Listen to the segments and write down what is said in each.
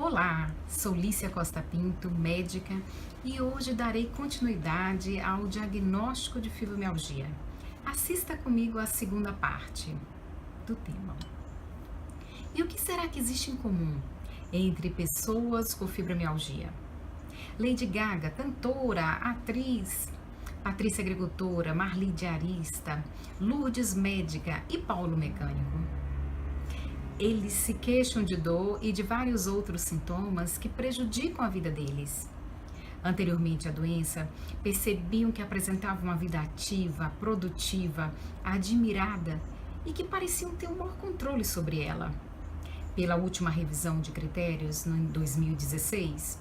Olá, sou Lícia Costa Pinto, médica, e hoje darei continuidade ao diagnóstico de fibromialgia. Assista comigo a segunda parte do tema. E o que será que existe em comum entre pessoas com fibromialgia? Lady Gaga, cantora, atriz, Patrícia agricultora, Marli diarista, Lourdes médica e Paulo mecânico. Eles se queixam de dor e de vários outros sintomas que prejudicam a vida deles. Anteriormente à doença, percebiam que apresentavam uma vida ativa, produtiva, admirada e que pareciam ter um maior controle sobre ela. Pela última revisão de critérios, em 2016,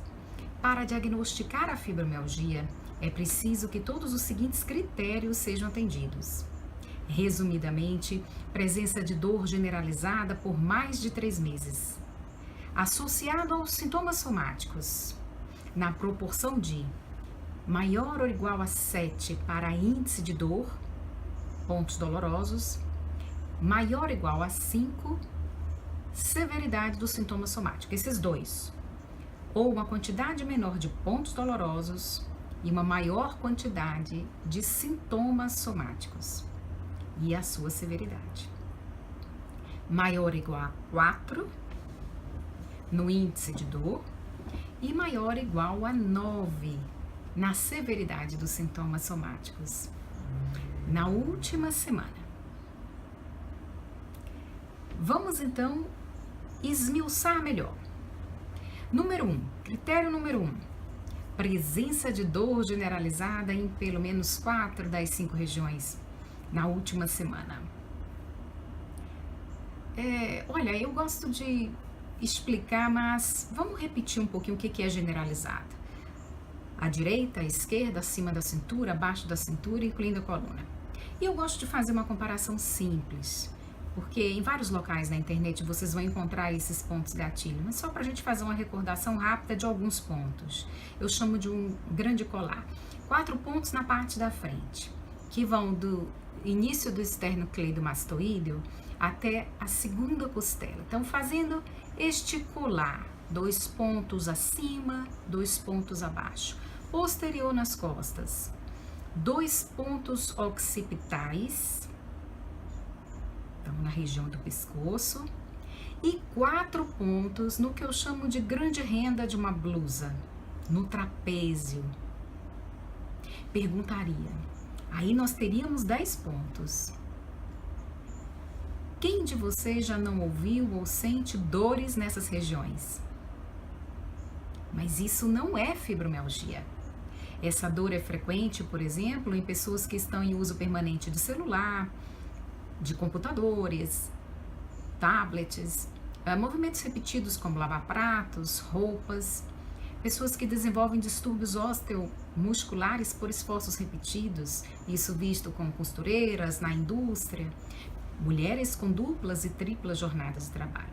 para diagnosticar a fibromialgia, é preciso que todos os seguintes critérios sejam atendidos. Resumidamente, presença de dor generalizada por mais de 3 meses, associado aos sintomas somáticos, na proporção de maior ou igual a 7 para índice de dor, pontos dolorosos, maior ou igual a 5, severidade do sintoma somático, esses dois, ou uma quantidade menor de pontos dolorosos e uma maior quantidade de sintomas somáticos e a sua severidade. Maior ou igual a 4 no índice de dor e maior ou igual a 9 na severidade dos sintomas somáticos. Na última semana. Vamos então esmiuçar melhor. Critério número 1. Presença de dor generalizada em pelo menos 4 das 5 regiões na última semana. Olha, eu gosto de explicar, mas vamos repetir um pouquinho o que é generalizado. À direita, à esquerda, acima da cintura, abaixo da cintura, incluindo a coluna. E eu gosto de fazer uma comparação simples, porque em vários locais na internet vocês vão encontrar esses pontos gatilho, mas só para a gente fazer uma recordação rápida de alguns pontos. Eu chamo de um grande colar. 4 pontos na parte da frente, que vão do início do esternocleidomastoideo até a segunda costela. Então, fazendo este colar, 2 pontos acima, 2 pontos abaixo. Posterior nas costas, 2 pontos occipitais, então na região do pescoço, e 4 pontos no que eu chamo de grande renda de uma blusa, no trapézio. Perguntaria, aí nós teríamos 10 pontos. Quem de vocês já não ouviu ou sente dores nessas regiões? Mas isso não é fibromialgia. Essa dor é frequente, por exemplo, em pessoas que estão em uso permanente de celular, de computadores, tablets, movimentos repetidos como lavar pratos, roupas, pessoas que desenvolvem distúrbios osteomusculares por esforços repetidos, isso visto com costureiras, na indústria, mulheres com duplas e triplas jornadas de trabalho.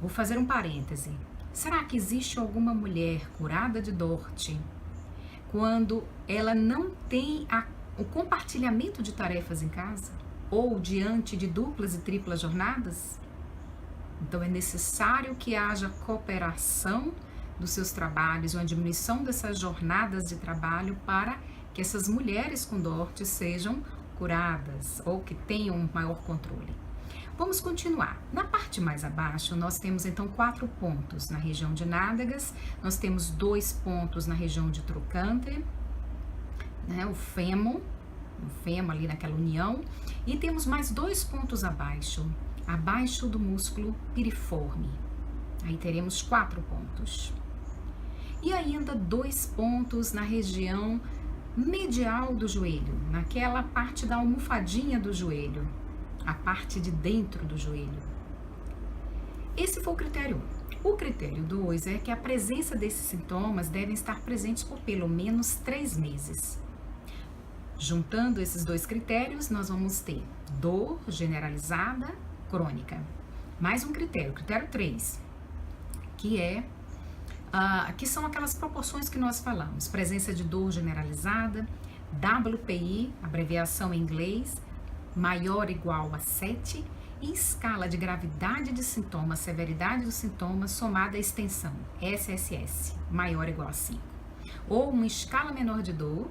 Vou fazer um parêntese. Será que existe alguma mulher curada de DORT quando ela não tem o compartilhamento de tarefas em casa? Ou diante de duplas e triplas jornadas? Então é necessário que haja cooperação dos seus trabalhos, uma diminuição dessas jornadas de trabalho para que essas mulheres com DORT sejam curadas ou que tenham um maior controle. Vamos continuar. Na parte mais abaixo, nós temos então 4 pontos na região de nádegas, nós temos 2 pontos na região de trocânter, né, o fêmur ali naquela união, e temos mais 2 pontos abaixo do músculo piriforme. Aí teremos 4 pontos. E ainda 2 pontos na região medial do joelho, naquela parte da almofadinha do joelho, a parte de dentro do joelho. Esse foi o critério 1. O critério 2 é que a presença desses sintomas devem estar presentes por pelo menos 3 meses. Juntando esses 2 critérios, nós vamos ter dor generalizada crônica. Mais um critério 3, que são aquelas proporções que nós falamos. Presença de dor generalizada, WPI, abreviação em inglês, maior ou igual a 7, escala de gravidade de sintomas, severidade dos sintomas, somada à extensão, SSS, maior ou igual a 5. Ou uma escala menor de dor,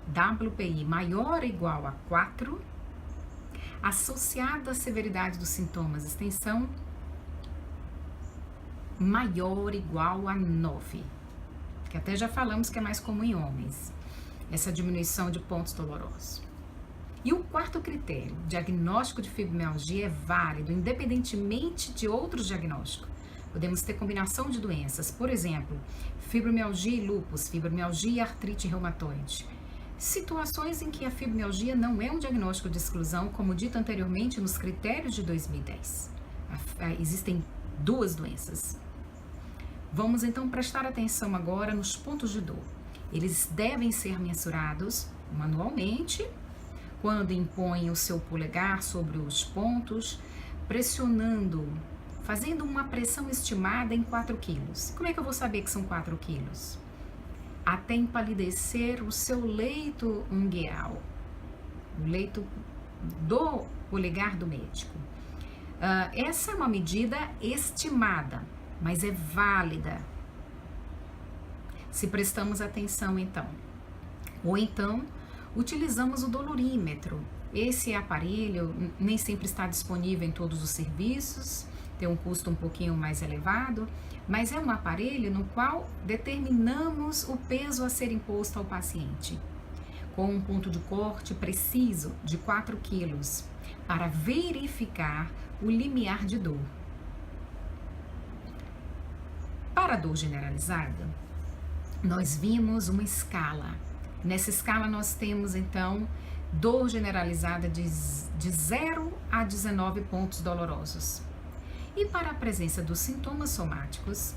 WPI, maior ou igual a 4, associada à severidade dos sintomas, extensão, maior ou igual a 9, que até já falamos que é mais comum em homens, essa diminuição de pontos dolorosos. E o quarto critério, diagnóstico de fibromialgia é válido independentemente de outros diagnósticos. Podemos ter combinação de doenças, por exemplo, fibromialgia e lúpus, fibromialgia e artrite reumatoide. Situações em que a fibromialgia não é um diagnóstico de exclusão, como dito anteriormente nos critérios de 2010. Existem duas doenças. Vamos então prestar atenção agora nos pontos de dor. Eles devem ser mensurados manualmente, quando impõe o seu polegar sobre os pontos, pressionando, fazendo uma pressão estimada em 4 quilos. Como é que eu vou saber que são 4 quilos? Até empalidecer o seu leito ungueal, o leito do polegar do médico. Essa é uma medida estimada, mas é válida, se prestamos atenção então. Ou então, utilizamos o dolorímetro. Esse aparelho nem sempre está disponível em todos os serviços, tem um custo um pouquinho mais elevado, mas é um aparelho no qual determinamos o peso a ser imposto ao paciente, com um ponto de corte preciso de 4 quilos, para verificar o limiar de dor. Para a dor generalizada, nós vimos uma escala. Nessa escala nós temos então dor generalizada de 0 a 19 pontos dolorosos. E para a presença dos sintomas somáticos,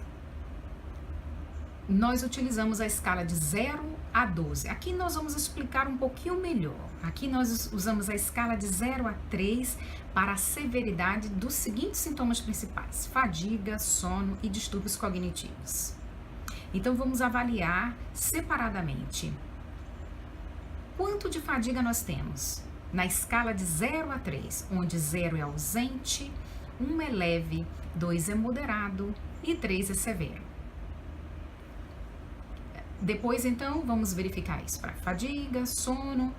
nós utilizamos a escala de 0 a 12. Aqui nós vamos explicar um pouquinho melhor. Aqui nós usamos a escala de 0 a 3 para a severidade dos seguintes sintomas principais: fadiga, sono e distúrbios cognitivos. Então vamos avaliar separadamente. Quanto de fadiga nós temos? Na escala de 0 a 3, onde 0 é ausente, 1 é leve, 2 é moderado e 3 é severo. Depois, então, vamos verificar isso para fadiga, sono,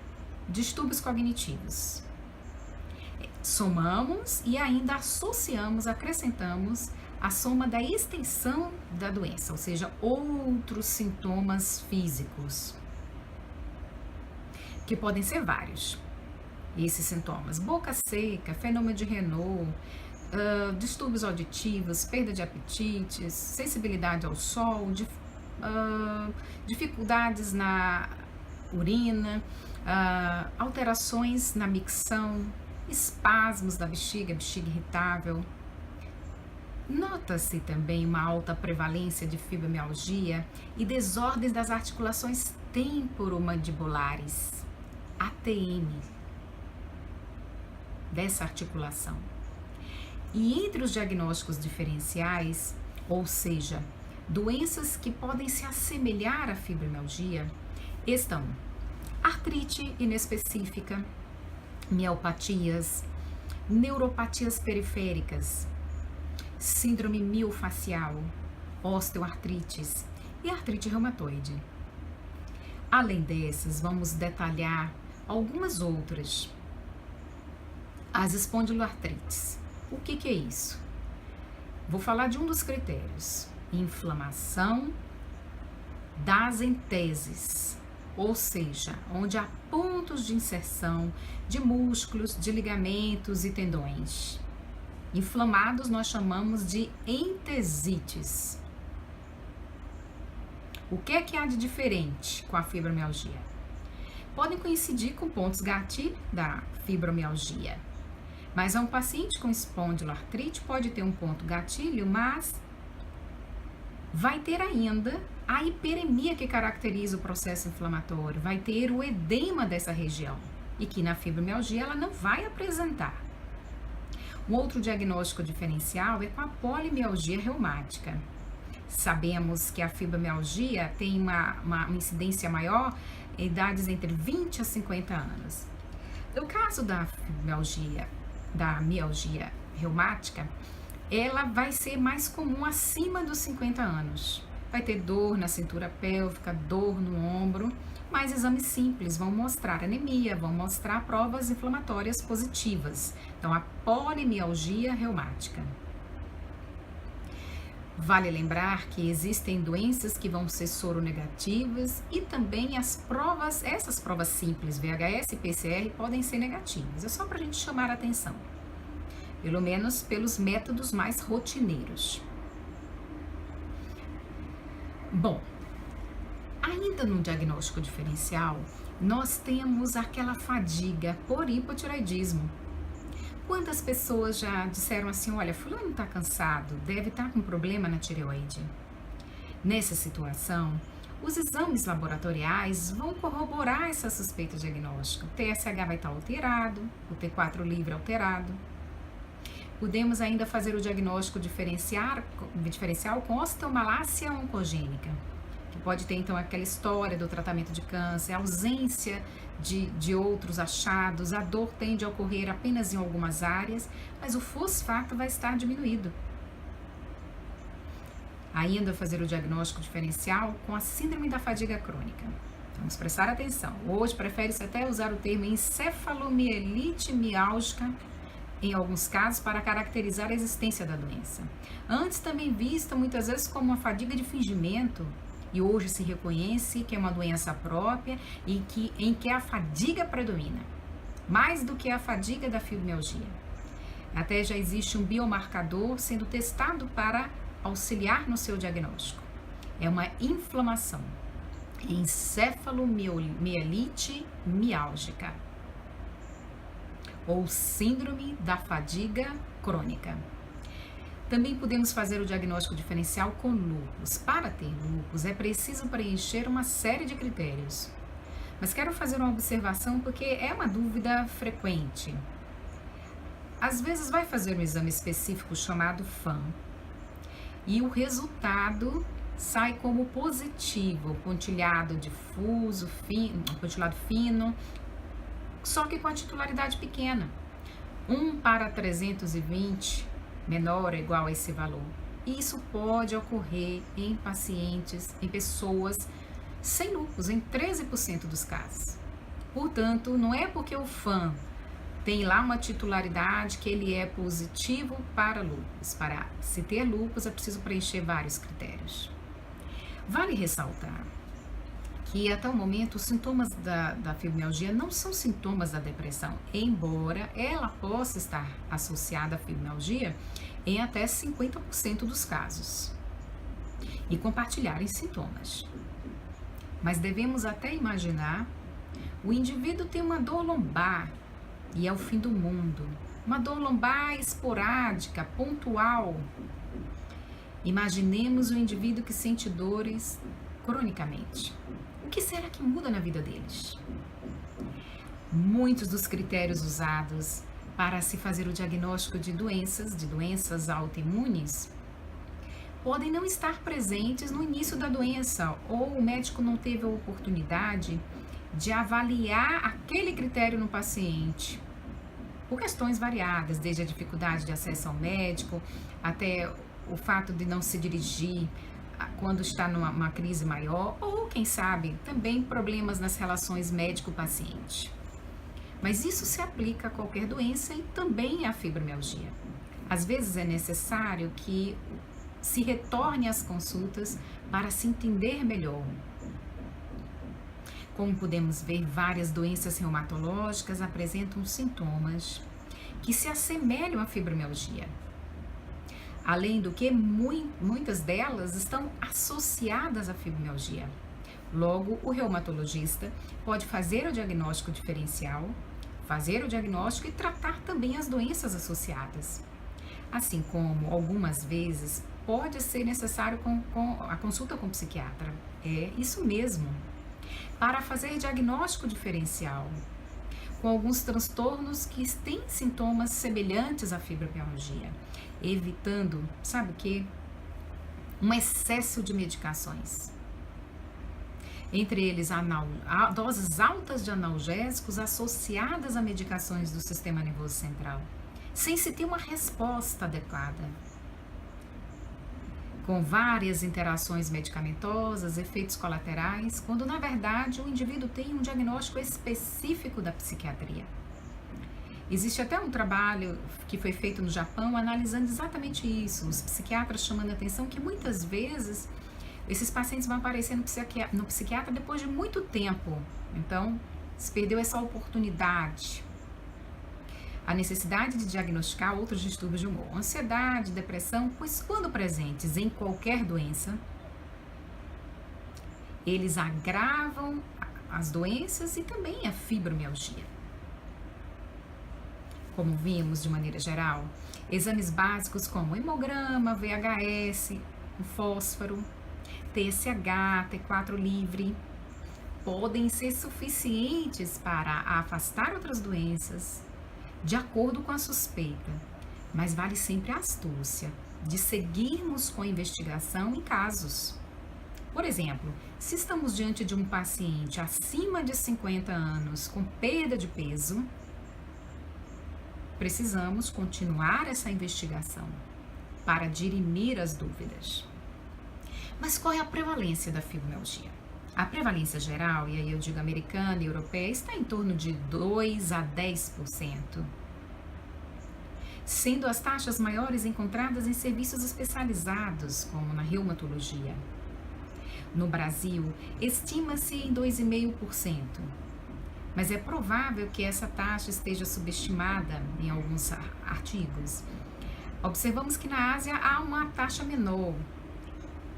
distúrbios cognitivos. Somamos e ainda associamos, acrescentamos a soma da extensão da doença, ou seja, outros sintomas físicos, que podem ser vários. Esses sintomas: boca seca, fenômeno de Renault, distúrbios auditivos, perda de apetite, sensibilidade ao sol, dificuldades na urina, alterações na micção, espasmos da bexiga, bexiga irritável. Nota-se também uma alta prevalência de fibromialgia e desordens das articulações temporomandibulares, ATM, dessa articulação. E entre os diagnósticos diferenciais, ou seja, doenças que podem se assemelhar à fibromialgia, estão artrite inespecífica, miopatias, neuropatias periféricas, síndrome miofacial, osteoartrites e artrite reumatoide. Além dessas, vamos detalhar algumas outras. As espondiloartrites. O que é isso? Vou falar de um dos critérios: inflamação das enteses, ou seja, onde há pontos de inserção de músculos, de ligamentos e tendões. Inflamados nós chamamos de entesites. O que é que há de diferente com a fibromialgia? Podem coincidir com pontos gatilho da fibromialgia, mas um paciente com espondiloartrite pode ter um ponto gatilho, mas vai ter ainda a hiperemia que caracteriza o processo inflamatório, vai ter o edema dessa região e que na fibromialgia ela não vai apresentar. Um outro diagnóstico diferencial é com a polimialgia reumática. Sabemos que a fibromialgia tem uma incidência maior em idades entre 20 a 50 anos. No caso da fibromialgia, da mialgia reumática, ela vai ser mais comum acima dos 50 anos. Vai ter dor na cintura pélvica, dor no ombro, mas exames simples vão mostrar anemia, vão mostrar provas inflamatórias positivas. Então, a polimialgia reumática. Vale lembrar que existem doenças que vão ser soronegativas e também essas provas simples, VHS e PCR, podem ser negativas. É só para a gente chamar a atenção, pelo menos pelos métodos mais rotineiros. Bom, ainda no diagnóstico diferencial, nós temos aquela fadiga por hipotireoidismo. Quantas pessoas já disseram assim, olha, fulano está cansado, deve estar com problema na tireoide? Nessa situação, os exames laboratoriais vão corroborar essa suspeita diagnóstica. O TSH vai estar alterado, o T4 livre alterado. Podemos ainda fazer o diagnóstico diferencial com osteomalácia oncogênica, que pode ter então aquela história do tratamento de câncer, a ausência de outros achados, a dor tende a ocorrer apenas em algumas áreas, mas o fosfato vai estar diminuído. Ainda fazer o diagnóstico diferencial com a síndrome da fadiga crônica. Vamos prestar atenção. Hoje prefere-se até usar o termo encefalomielite miálgica, em alguns casos, para caracterizar a existência da doença. Antes também vista muitas vezes como uma fadiga de fingimento, e hoje se reconhece que é uma doença própria e em que a fadiga predomina, mais do que a fadiga da fibromialgia. Até já existe um biomarcador sendo testado para auxiliar no seu diagnóstico. É uma inflamação, encefalomielite miálgica, ou síndrome da fadiga crônica. Também podemos fazer o diagnóstico diferencial com lúpus. Para ter lúpus é preciso preencher uma série de critérios. Mas quero fazer uma observação porque é uma dúvida frequente. Às vezes vai fazer um exame específico chamado FAM e o resultado sai como positivo, pontilhado difuso, pontilhado fino, só que com a titularidade pequena. 1/320 menor ou igual a esse valor. Isso pode ocorrer em pacientes, em pessoas sem lúpus, em 13% dos casos. Portanto, não é porque o FAM tem lá uma titularidade que ele é positivo para lúpus. Para se ter lúpus é preciso preencher vários critérios. Vale ressaltar que até o momento os sintomas da fibromialgia não são sintomas da depressão, embora ela possa estar associada à fibromialgia em até 50% dos casos e compartilharem sintomas. Mas devemos até imaginar o indivíduo tem uma dor lombar e é o fim do mundo, uma dor lombar esporádica, pontual. Imaginemos o indivíduo que sente dores cronicamente. O que será que muda na vida deles? Muitos dos critérios usados para se fazer o diagnóstico de doenças autoimunes, podem não estar presentes no início da doença ou o médico não teve a oportunidade de avaliar aquele critério no paciente, por questões variadas, desde a dificuldade de acesso ao médico até o fato de não se dirigir quando está numa crise maior, ou quem sabe também problemas nas relações médico-paciente. Mas isso se aplica a qualquer doença e também à fibromialgia. Às vezes é necessário que se retorne às consultas para se entender melhor. Como podemos ver, várias doenças reumatológicas apresentam sintomas que se assemelham à fibromialgia. Além do que, muitas delas estão associadas à fibromialgia. Logo, o reumatologista pode fazer o diagnóstico diferencial, fazer o diagnóstico e tratar também as doenças associadas. Assim como, algumas vezes, pode ser necessário a consulta com o psiquiatra. É isso mesmo. Para fazer diagnóstico diferencial, com alguns transtornos que têm sintomas semelhantes à fibromialgia, evitando, sabe o quê? Um excesso de medicações. Entre eles, doses altas de analgésicos associadas a medicações do sistema nervoso central. sem se ter uma resposta adequada, com várias interações medicamentosas, efeitos colaterais, quando na verdade o indivíduo tem um diagnóstico específico da psiquiatria. Existe até um trabalho que foi feito no Japão analisando exatamente isso, os psiquiatras chamando a atenção que muitas vezes esses pacientes vão aparecer no psiquiatra depois de muito tempo. Então, se perdeu essa oportunidade. A necessidade de diagnosticar outros distúrbios de humor, ansiedade, depressão, pois quando presentes em qualquer doença, eles agravam as doenças e também a fibromialgia. Como vimos de maneira geral, exames básicos como hemograma, VHS, o fósforo, TSH, T4 livre, podem ser suficientes para afastar outras doenças, de acordo com a suspeita, mas vale sempre a astúcia de seguirmos com a investigação em casos. Por exemplo, se estamos diante de um paciente acima de 50 anos com perda de peso, precisamos continuar essa investigação para dirimir as dúvidas. Mas qual é a prevalência da fibromialgia? A prevalência geral, e aí eu digo americana e europeia, está em torno de 2 a 10%, sendo as taxas maiores encontradas em serviços especializados, como na reumatologia. No Brasil, estima-se em 2,5%, mas é provável que essa taxa esteja subestimada em alguns artigos. Observamos que na Ásia há uma taxa menor,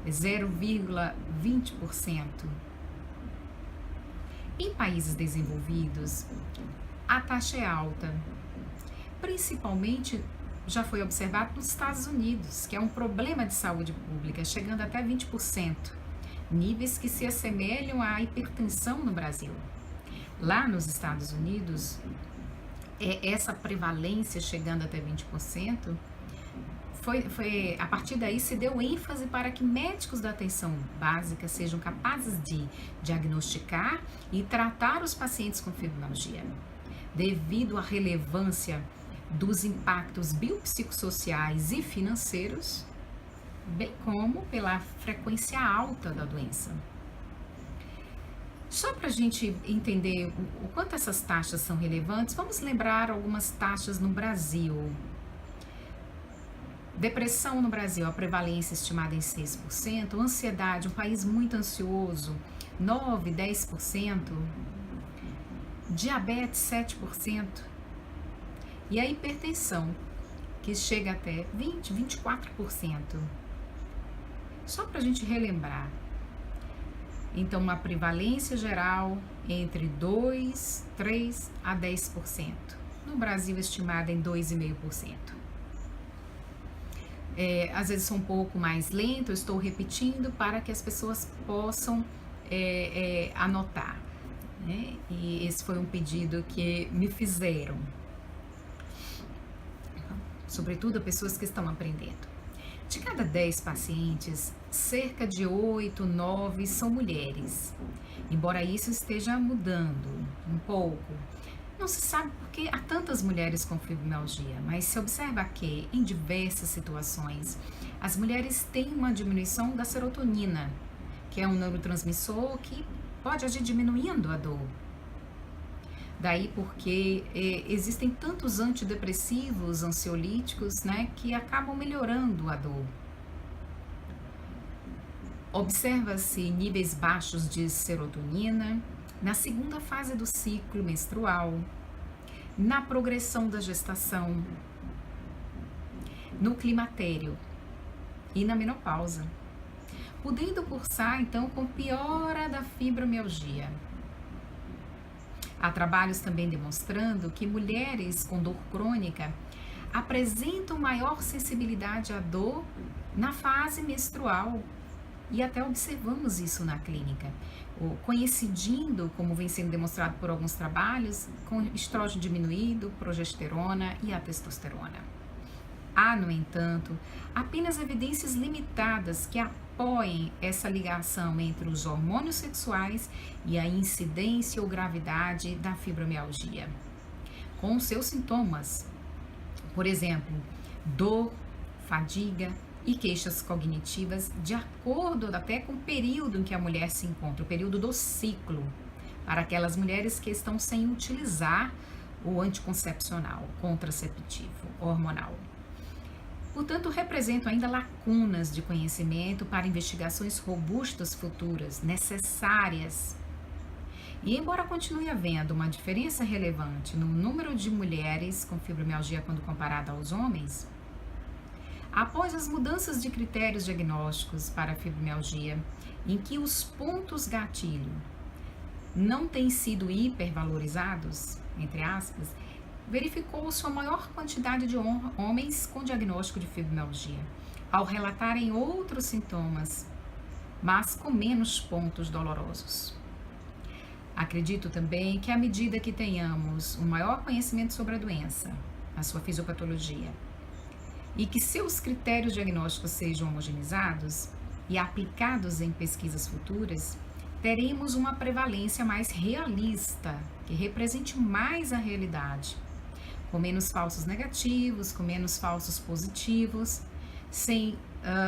0,20%. Em países desenvolvidos, a taxa é alta. Principalmente, já foi observado nos Estados Unidos, que é um problema de saúde pública, chegando até 20%, níveis que se assemelham à hipertensão no Brasil. Lá nos Estados Unidos, essa prevalência chegando até 20%, a partir daí se deu ênfase para que médicos da atenção básica sejam capazes de diagnosticar e tratar os pacientes com fibromialgia, devido à relevância dos impactos biopsicossociais e financeiros, bem como pela frequência alta da doença. Só para a gente entender o quanto essas taxas são relevantes, vamos lembrar algumas taxas no Brasil. Depressão no Brasil, a prevalência estimada em 6%, ansiedade, um país muito ansioso, 9, 10%, diabetes 7%, e a hipertensão, que chega até 20, 24%. Só para a gente relembrar. Então, uma prevalência geral entre 2, 3 a 10%. No Brasil, estimada em 2,5%. Às vezes sou um pouco mais lento, eu estou repetindo para que as pessoas possam anotar, né? E esse foi um pedido que me fizeram, sobretudo a pessoas que estão aprendendo. De cada 10 pacientes, cerca de 8, 9 são mulheres, embora isso esteja mudando um pouco. Não se sabe porque há tantas mulheres com fibromialgia, mas se observa que, em diversas situações, as mulheres têm uma diminuição da serotonina, que é um neurotransmissor que pode agir diminuindo a dor. Daí porque existem tantos antidepressivos, ansiolíticos, né, que acabam melhorando a dor. Observa-se níveis baixos de serotonina na segunda fase do ciclo menstrual, na progressão da gestação, no climatério e na menopausa, podendo cursar então com piora da fibromialgia. Há trabalhos também demonstrando que mulheres com dor crônica apresentam maior sensibilidade à dor na fase menstrual. E até observamos isso na clínica, coincidindo, como vem sendo demonstrado por alguns trabalhos, com estrógeno diminuído, progesterona e a testosterona. Há, no entanto, apenas evidências limitadas que apoiem essa ligação entre os hormônios sexuais e a incidência ou gravidade da fibromialgia, com seus sintomas, Por exemplo, dor, fadiga e queixas cognitivas, de acordo até com o período em que a mulher se encontra, o período do ciclo, para aquelas mulheres que estão sem utilizar o anticoncepcional, contraceptivo, hormonal. Portanto, representam ainda lacunas de conhecimento para investigações robustas futuras, necessárias. E embora continue havendo uma diferença relevante no número de mulheres com fibromialgia quando comparada aos homens, após as mudanças de critérios diagnósticos para a fibromialgia, em que os pontos gatilho não têm sido hipervalorizados, entre aspas, verificou-se a maior quantidade de homens com diagnóstico de fibromialgia, ao relatarem outros sintomas, mas com menos pontos dolorosos. Acredito também que à medida que tenhamos um maior conhecimento sobre a doença, a sua fisiopatologia, e que seus critérios diagnósticos sejam homogeneizados e aplicados em pesquisas futuras, teremos uma prevalência mais realista, que represente mais a realidade, com menos falsos negativos, com menos falsos positivos, sem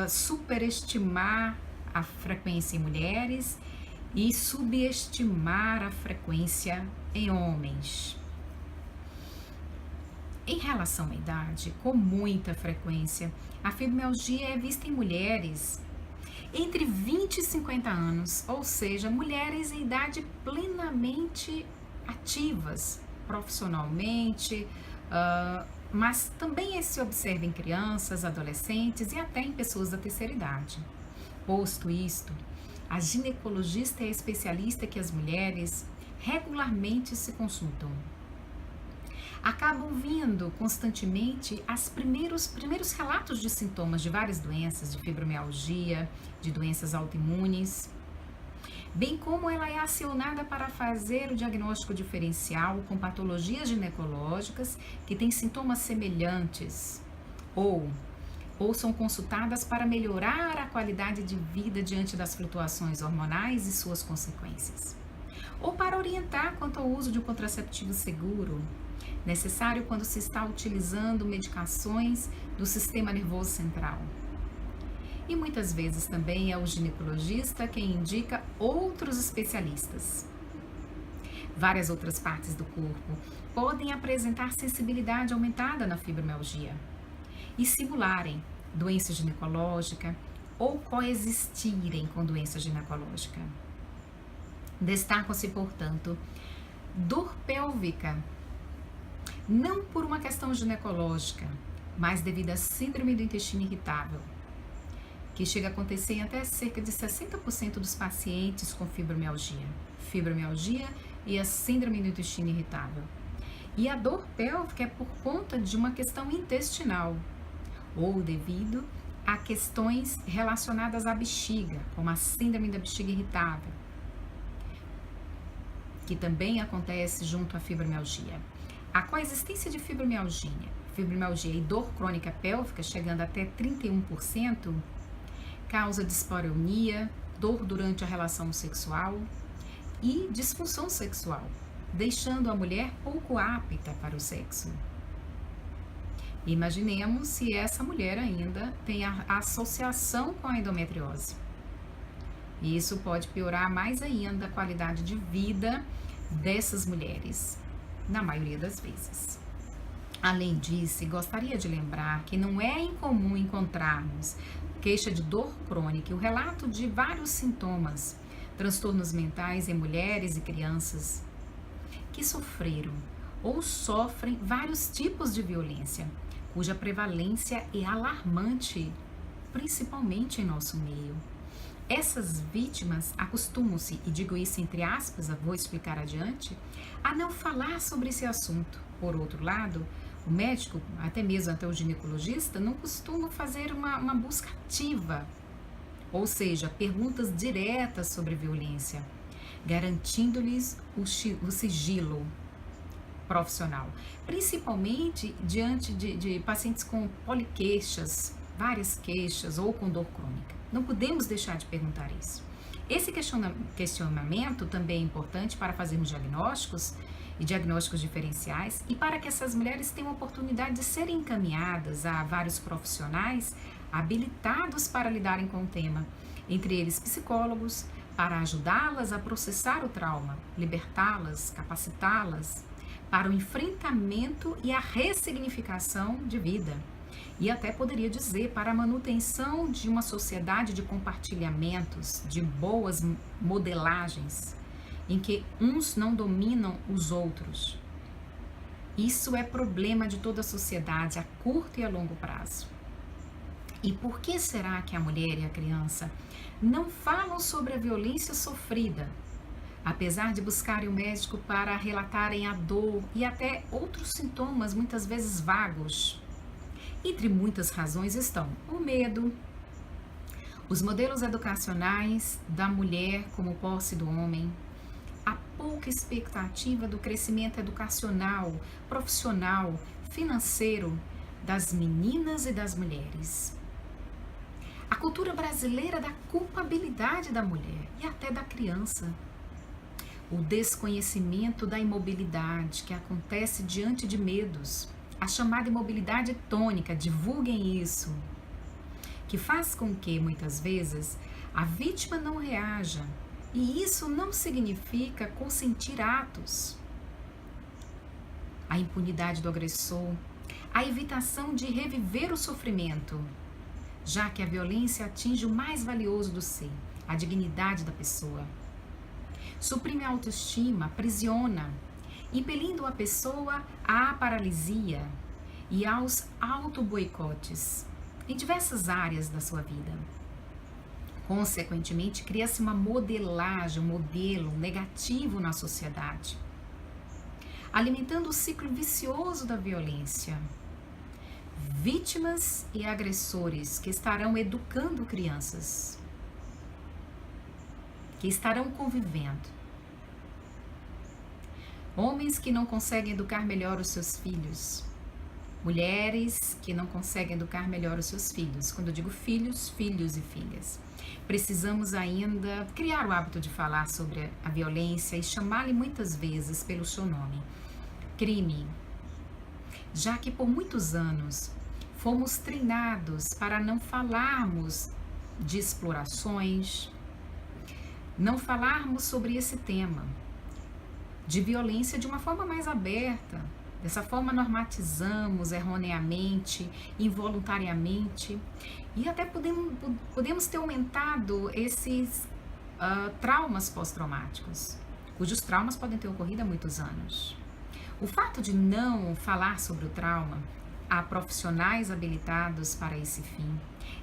superestimar a frequência em mulheres e subestimar a frequência em homens. Em relação à idade, com muita frequência, a fibromialgia é vista em mulheres entre 20 e 50 anos, ou seja, mulheres em idade plenamente ativas, profissionalmente, mas também se observa em crianças, adolescentes e até em pessoas da terceira idade. Posto isto, a ginecologista é especialista que as mulheres regularmente se consultam. Acabam vindo constantemente os primeiros relatos de sintomas de várias doenças, de fibromialgia, de doenças autoimunes, bem como ela é acionada para fazer o diagnóstico diferencial com patologias ginecológicas que têm sintomas semelhantes ou são consultadas para melhorar a qualidade de vida diante das flutuações hormonais e suas consequências, ou para orientar quanto ao uso de um contraceptivo seguro, necessário quando se está utilizando medicações do sistema nervoso central. E muitas vezes também é o ginecologista quem indica outros especialistas. Várias outras partes do corpo podem apresentar sensibilidade aumentada na fibromialgia e simularem doença ginecológica ou coexistirem com doença ginecológica. Destacam-se, portanto, dor pélvica, não por uma questão ginecológica, mas devido à síndrome do intestino irritável, que chega a acontecer em até cerca de 60% dos pacientes com fibromialgia e a síndrome do intestino irritável. E a dor pélvica é por conta de uma questão intestinal, ou devido a questões relacionadas à bexiga, como a síndrome da bexiga irritável, que também acontece junto à fibromialgia. A coexistência de fibromialgia e dor crônica pélvica, chegando até 31%, causa dispareunia, dor durante a relação sexual e disfunção sexual, deixando a mulher pouco apta para o sexo. Imaginemos se essa mulher ainda tem a associação com a endometriose. E isso pode piorar mais ainda a qualidade de vida dessas mulheres, na maioria das vezes. Além disso, gostaria de lembrar que não é incomum encontrarmos queixa de dor crônica e o relato de vários sintomas, transtornos mentais em mulheres e crianças que sofreram ou sofrem vários tipos de violência, cuja prevalência é alarmante, principalmente em nosso meio. Essas vítimas acostumam-se, e digo isso entre aspas, vou explicar adiante, a não falar sobre esse assunto. Por outro lado, o médico, até mesmo até o ginecologista, não costuma fazer uma busca ativa, ou seja, perguntas diretas sobre violência, garantindo-lhes o sigilo profissional, principalmente diante de pacientes com poliqueixas, várias queixas ou com dor crônica. Não podemos deixar de perguntar isso. Esse questionamento também é importante para fazermos diagnósticos e diagnósticos diferenciais, e para que essas mulheres tenham a oportunidade de serem encaminhadas a vários profissionais habilitados para lidarem com o tema, entre eles psicólogos, para ajudá-las a processar o trauma, libertá-las, capacitá-las para o enfrentamento e a ressignificação de vida. E até poderia dizer para a manutenção de uma sociedade de compartilhamentos, de boas modelagens, em que uns não dominam os outros. Isso é problema de toda a sociedade a curto e a longo prazo. E por que será que a mulher e a criança não falam sobre a violência sofrida, apesar de buscarem o médico para relatarem a dor e até outros sintomas muitas vezes vagos? Entre muitas razões estão o medo, os modelos educacionais da mulher como posse do homem, a pouca expectativa do crescimento educacional, profissional, financeiro das meninas e das mulheres. A cultura brasileira da culpabilidade da mulher e até da criança. O desconhecimento da imobilidade que acontece diante de medos. A chamada imobilidade tônica, divulguem isso. Que faz com que, muitas vezes, a vítima não reaja. E isso não significa consentir atos. A impunidade do agressor. A evitação de reviver o sofrimento, já que a violência atinge o mais valioso do ser, a dignidade da pessoa. Suprime a autoestima, aprisiona, impelindo a pessoa à paralisia e aos auto-boicotes em diversas áreas da sua vida. Consequentemente, cria-se uma modelagem, um modelo negativo na sociedade, alimentando o ciclo vicioso da violência. Vítimas e agressores que estarão educando crianças, que estarão convivendo. Homens que não conseguem educar melhor os seus filhos. Mulheres que não conseguem educar melhor os seus filhos. Quando eu digo filhos, filhos e filhas. Precisamos ainda criar o hábito de falar sobre a violência e chamá-la muitas vezes pelo seu nome. Crime. Já que por muitos anos fomos treinados para não falarmos de explorações, não falarmos sobre esse tema de violência de uma forma mais aberta. Dessa forma normatizamos erroneamente, involuntariamente, e até podemos ter aumentado esses traumas pós-traumáticos, cujos traumas podem ter ocorrido há muitos anos. O fato de não falar sobre o trauma, há profissionais habilitados para esse fim,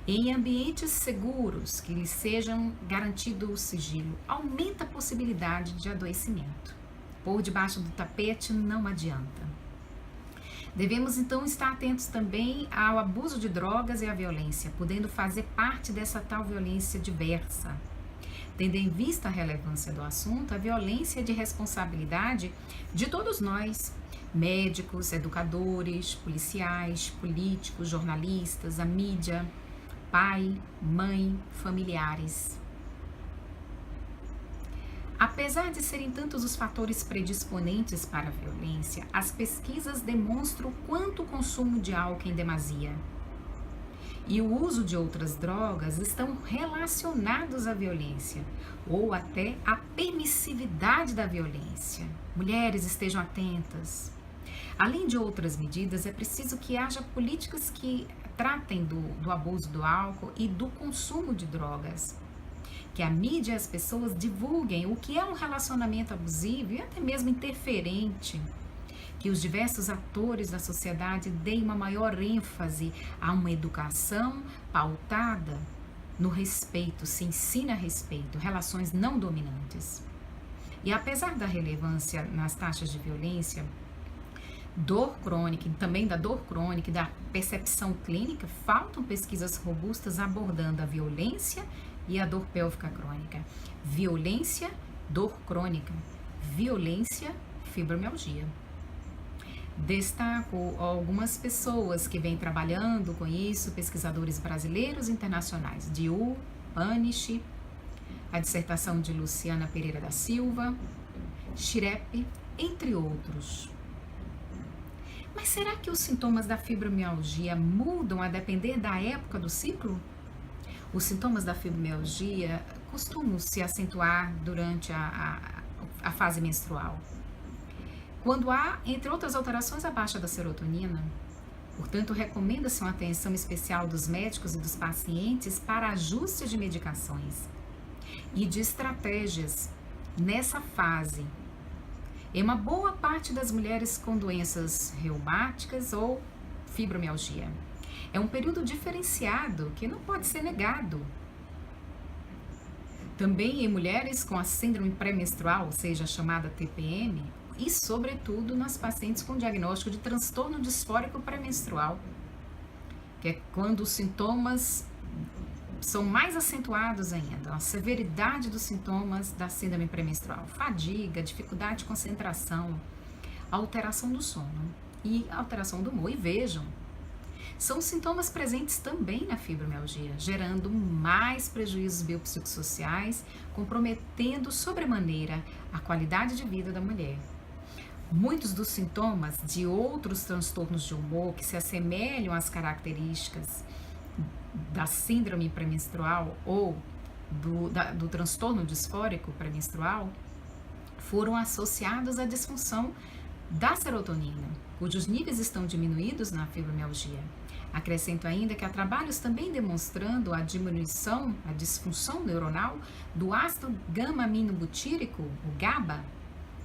em ambientes seguros que lhes sejam garantido o sigilo, aumenta a possibilidade de adoecimento. Por debaixo do tapete não adianta. Devemos então estar atentos também ao abuso de drogas e à violência, podendo fazer parte dessa tal violência diversa. Tendo em vista a relevância do assunto, a violência é de responsabilidade de todos nós, médicos, educadores, policiais, políticos, jornalistas, a mídia, pai, mãe, familiares. Apesar de serem tantos os fatores predisponentes para a violência, as pesquisas demonstram o quanto o consumo de álcool em demasia e o uso de outras drogas estão relacionados à violência ou até à permissividade da violência. Mulheres, estejam atentas. Além de outras medidas, é preciso que haja políticas que tratem do abuso do álcool e do consumo de drogas. Que a mídia e as pessoas divulguem o que é um relacionamento abusivo e até mesmo interferente. Que os diversos atores da sociedade deem uma maior ênfase a uma educação pautada no respeito, se ensina a respeito, relações não dominantes. E apesar da relevância nas taxas de violência, dor crônica e também da dor crônica e da percepção clínica, faltam pesquisas robustas abordando a violência e a dor pélvica crônica. Violência, dor crônica. Violência, fibromialgia. Destaco algumas pessoas que vêm trabalhando com isso, pesquisadores brasileiros e internacionais. Diu, Panish, a dissertação de Luciana Pereira da Silva, Schrepp entre outros. Mas será que os sintomas da fibromialgia mudam a depender da época do ciclo? Os sintomas da fibromialgia costumam se acentuar durante a fase menstrual, quando há, entre outras alterações, a baixa da serotonina. Portanto, recomenda-se uma atenção especial dos médicos e dos pacientes para ajuste de medicações e de estratégias nessa fase. Em uma boa parte das mulheres com doenças reumáticas ou fibromialgia. É um período diferenciado que não pode ser negado. Também em mulheres com a síndrome pré-menstrual, ou seja, a chamada TPM, e sobretudo nas pacientes com diagnóstico de transtorno disfórico pré-menstrual, que é quando os sintomas são mais acentuados ainda, a severidade dos sintomas da síndrome pré-menstrual, fadiga, dificuldade de concentração, alteração do sono e alteração do humor. E vejam, são sintomas presentes também na fibromialgia, gerando mais prejuízos biopsicossociais, comprometendo sobremaneira a qualidade de vida da mulher. Muitos dos sintomas de outros transtornos de humor que se assemelham às características da síndrome pré-menstrual ou do transtorno disfórico pré-menstrual foram associados à disfunção da serotonina, cujos níveis estão diminuídos na fibromialgia. Acrescento ainda que há trabalhos também demonstrando a diminuição, a disfunção neuronal do ácido gama-aminobutírico, o GABA,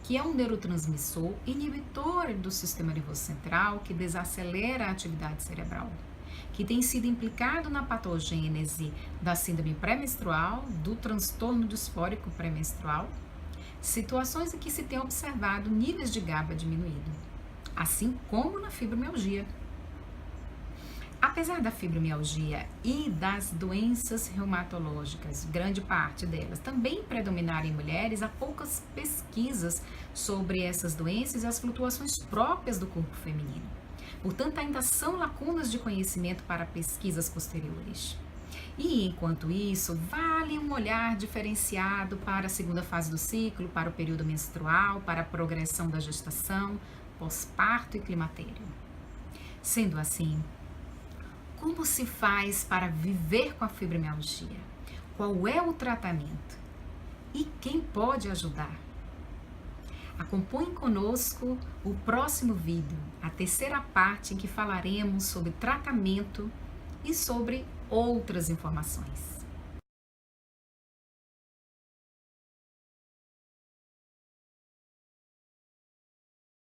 que é um neurotransmissor inibitor do sistema nervoso central que desacelera a atividade cerebral, que tem sido implicado na patogênese da síndrome pré-menstrual, do transtorno disfórico pré-menstrual, situações em que se tem observado níveis de GABA diminuído, assim como na fibromialgia. Apesar da fibromialgia e das doenças reumatológicas, grande parte delas também predominarem em mulheres, há poucas pesquisas sobre essas doenças e as flutuações próprias do corpo feminino. Portanto, ainda são lacunas de conhecimento para pesquisas posteriores. E, enquanto isso, vale um olhar diferenciado para a segunda fase do ciclo, para o período menstrual, para a progressão da gestação, pós-parto e climatério. Sendo assim, como se faz para viver com a fibromialgia? Qual é o tratamento? E quem pode ajudar? Acompanhe conosco o próximo vídeo, a terceira parte em que falaremos sobre tratamento e sobre outras informações.